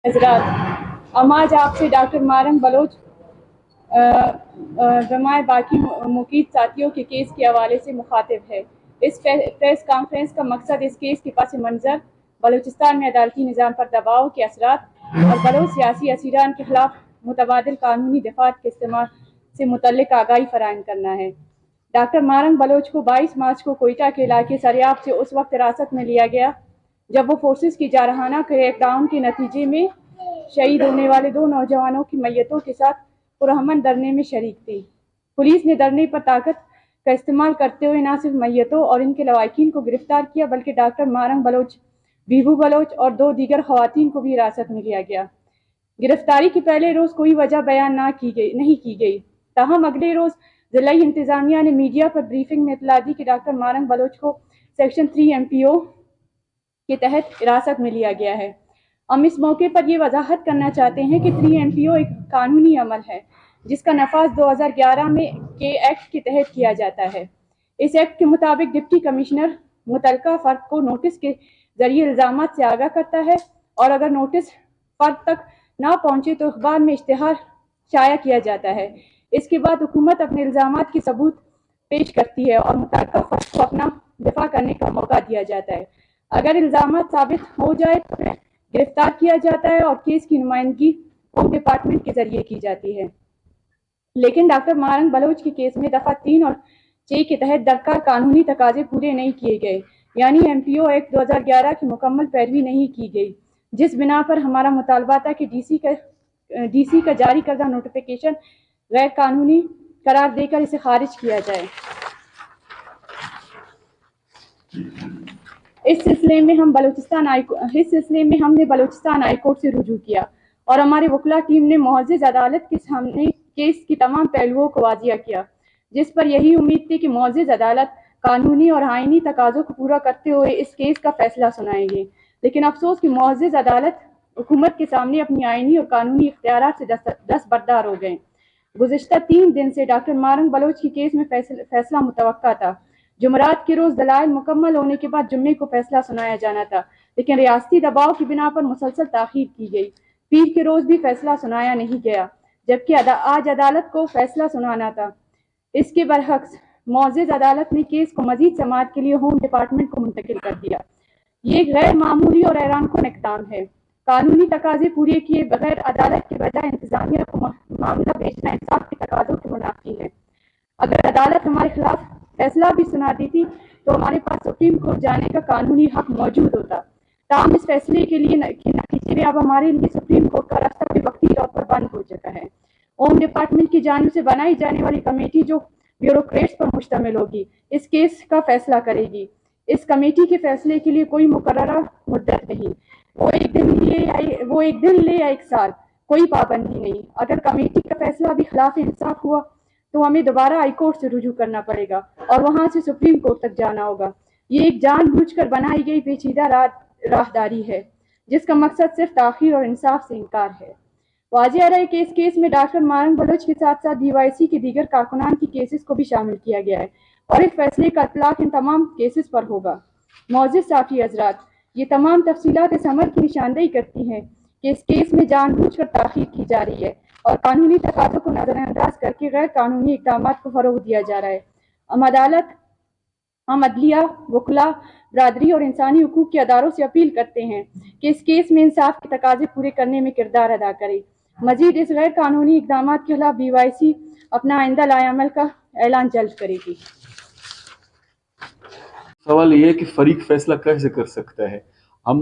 हजरात, हम आज आपसे डॉक्टर मारंग बलोच जमाए बाकी मुकीद साथियों के केस के हवाले से मुखातिब है। इस प्रेस कॉन्फ्रेंस का मकसद इस केस के पस मंज़र, बलूचिस्तान में अदालती निज़ाम पर दबाव के असरात और बलोच सियासी असीरान के खिलाफ मुतबादिल कानूनी दफात के इस्तेमाल से मुतल्लिक आगाही फराहम करना है। डॉक्टर मारंग बलोच को 22 मार्च को कोयटा के इलाके सरियाब से उस वक्त हिरासत में लिया गया जब वो फोर्सेस की जारहाना क्रैकडाउन के नतीजे में शहीद होने वाले 2 नौजवानों की मैयतों के साथ पुरअमन धरने में शरीक थी। पुलिस ने धरने पर ताकत का इस्तेमाल करते हुए न सिर्फ मैयतों और इनके लवाकिन को गिरफ्तार किया बल्कि doctor Marang Bloch, Bibu Bloch और 2 दीगर खवातीन को भी हिरासत में लिया गया। गिरफ्तारी के पहले रोज कोई वजह बयान नहीं की गई। ताहम अगले रोज जिलाई इंतजामिया ने मीडिया पर ब्रीफिंग में इतला दी कि डॉक्टर मारंग बलोच को सेक्शन 3 MPO के तहत हिरासत में लिया गया है। हम इस मौके पर यह वजाहत करना चाहते हैं कि 3 MPO एक कानूनी अमल है जिसका नफाज 2011 में के एक्ट के तहत किया जाता है। इस एक्ट के मुताबिक डिप्टी कमिश्नर मुतलका फर्द को नोटिस के जरिए इल्जामात से आगाह करता है और अगर नोटिस फर्द तक ना पहुंचे तो अखबार में इश्तिहार शाया किया जाता है। इसके बाद हुकूमत अपने इल्जामात के सबूत पेश करती है और मुतलका फर्द को अपना दिफा करने का मौका दिया जाता है। अगर इल्जामात साबित हो जाए तो फिर गिरफ्तार किया जाता है और केस की नुमाइंदगी होम डिपार्टमेंट के जरिए की जाती है। लेकिन डॉक्टर मारंग बलोच के केस में दफा 3 और 6 के तहत दरकार कानूनी तकाजे पूरे नहीं किए गए, यानी MPO एक्ट 2011 की मुकम्मल पैरवी नहीं की गई, जिस बिना पर हमारा मुतालबा था कि DC का जारी करदा नोटिफिकेशन गैर कानूनी करार देकर इसे खारिज किया जाए। इस सिलसिले में हमने बलूचिस्तान हाई कोर्ट से रुजू किया और हमारी वकला टीम ने मुअज़्ज़िज़ अदालत के सामने केस की तमाम पहलुओं को वाजिया किया, जिस पर यही उम्मीद थी कि मुअज़्ज़िज़ अदालत कानूनी और आईनी तकाज़ों को पूरा करते हुए इस केस का फैसला सुनाएंगे। लेकिन अफसोस कि मुअज़्ज़िज़ अदालत हुकूमत के सामने अपनी आईनी और कानूनी इख्तियारात से दस्तबरदार हो गए। गुज़िश्ता 3 दिन से डॉक्टर मारंग बलोच के केस में फैसला मुतवक्का था। जुमरात के रोज दलाइल मुकम्मल होने के बाद जुम्मे को फैसला सुनाया जाना था, लेकिन रियासती दबाव की बिना पर मुसलसल ताखीर की गई। पीर के रोज भी फैसला सुनाया नहीं गया, जबकि आज अदालत को फैसला सुनाना था। इसके बरहक्स मुअज़्ज़िज़ अदालत ने केस को मजीद समाअत के लिए होम डिपार्टमेंट को मुंतकिल कर दिया। ये एक गैर मामूली और हैरानकुन इक़दाम है। कानूनी तकाजे पूरे किए बगैर अदालत के बजाय इंतजामिया को मामला भेजना इंसाफ के तकाजों के मुनाफी है। अगर अदालत हमारे खिलाफ फैसला भी सुना देती तो हमारे पास सुप्रीम कोर्ट जाने का कानूनी हक मौजूद होता। ताहम इस फैसले के नतीजे में अब हमारे लिए सुप्रीम कोर्ट का रास्ता भी वक्ती तौर पर बंद हो चुका है। होम डिपार्टमेंट की जानिब से बनाई जाने वाली कमेटी जो ब्यूरोक्रेट्स पर मुश्तमिल होगी, इस केस का फैसला करेगी। इस कमेटी के फैसले के लिए कोई मुकर्ररा मुद्दत नहीं, वो एक दिन ले या एक साल, कोई पाबंदी नहीं। अगर कमेटी का फैसला भी खिलाफ इंसाफ हुआ तो हमें दोबारा हाई कोर्ट से रुजू करना पड़ेगा और वहां से सुप्रीम कोर्ट तक जाना होगा। ये एक जानबूझकर बनाई गई पेचीदा राहदारी है जिसका मकसद सिर्फ ताखीर और इंसाफ से इनकार है। वाज़ेह रहे कि इस केस में डॉक्टर मारंग बलोच के साथ साथ DYC के दीगर कारकुनान की केसेस को भी शामिल किया गया है और इस फैसले का इतलाक इन तमाम केसेस पर होगा। मुअज़्ज़िज़ साफ़ी हज़रात, ये तमाम तफसीलात इस अमल की निशानदेही करती हैं कि इस केस में जानबूझकर ताख़ीर की जा रही है और कानूनी तकाज़ों को नज़रअंदाज करके गैर कानूनी इक़दामात को फ़रोग़ दिया जा रहा है। हम अदलिया, वकला, बरादरी और इंसानी हुकूक के अदारों से अपील करते हैं कि इस केस में इंसाफ के तकाजे पूरे करने में किरदार अदा करे। मजीद इस गैर कानूनी इक़दामात के खिलाफ DYC अपना आइंदा लाएअमल का ऐलान जल्द करेगी। सवाल ये है कि फरीक फैसला कैसे कर सकता है। हम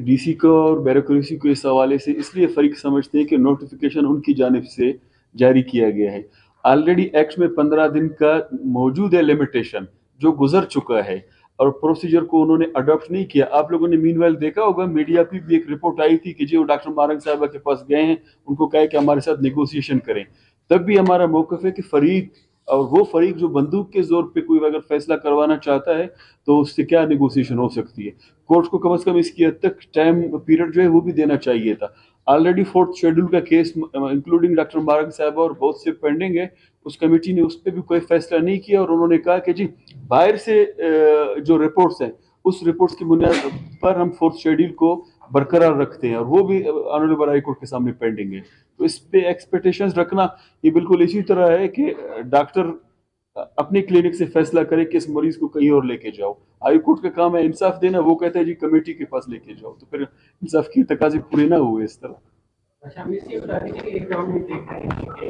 DC को और ब्यूरोक्रेसी को इस हवाले से इसलिए फरीक समझते हैं कि नोटिफिकेशन उनकी जानिब से जारी किया गया है। ऑलरेडी एक्ट में 15 दिन का मौजूद है लिमिटेशन जो गुजर चुका है और प्रोसीजर को उन्होंने अडॉप्ट नहीं किया। आप लोगों ने मीनवाइल देखा होगा, मीडिया पे भी एक रिपोर्ट आई थी कि जो डॉक्टर मारंग साहबा के पास गए हैं, उनको कहा कि हमारे साथ नेगोशिएशन करें। तब भी हमारा मौक़िफ़ है कि फरीक और वो फरीक जो बंदूक के जोर पे कोई अगर फैसला करवाना चाहता है तो उससे क्या नेगोशिएशन हो सकती है। कोर्ट को कम से कम इसकी हद तक टाइम पीरियड जो है वो भी देना चाहिए था। ऑलरेडी 4th शेड्यूल का केस इंक्लूडिंग डॉक्टर मारंग साहब और बहुत से पेंडिंग है। उस कमेटी ने उस पर भी कोई फैसला नहीं किया और उन्होंने कहा कि जी बाहर से जो रिपोर्ट्स हैं उस रिपोर्ट्स की बुनियाद पर हम 4th शेड्यूल को برقرار رکھتے ہیں، اور وہ بھی آنریبل ہائی کورٹ کے سامنے پینڈنگ ہے. تو اس پہ ایکسپیکٹیشنز رکھنا یہ بالکل اسی طرح ہے کہ ڈاکٹر اپنے کلینک سے فیصلہ کرے کہ اس مریض کو کہیں اور لے کے جاؤ. ہائی کورٹ کا کام ہے انصاف دینا، وہ کہتا ہے جی کمیٹی کے پاس لے کے جاؤ. تو پھر انصاف کی تقاضے پورے نہ ہوئے اس طرح. اچھا، ہم اس یہ بتا دیجیے کہ ایک گاؤں میں دیکھا ہے کہ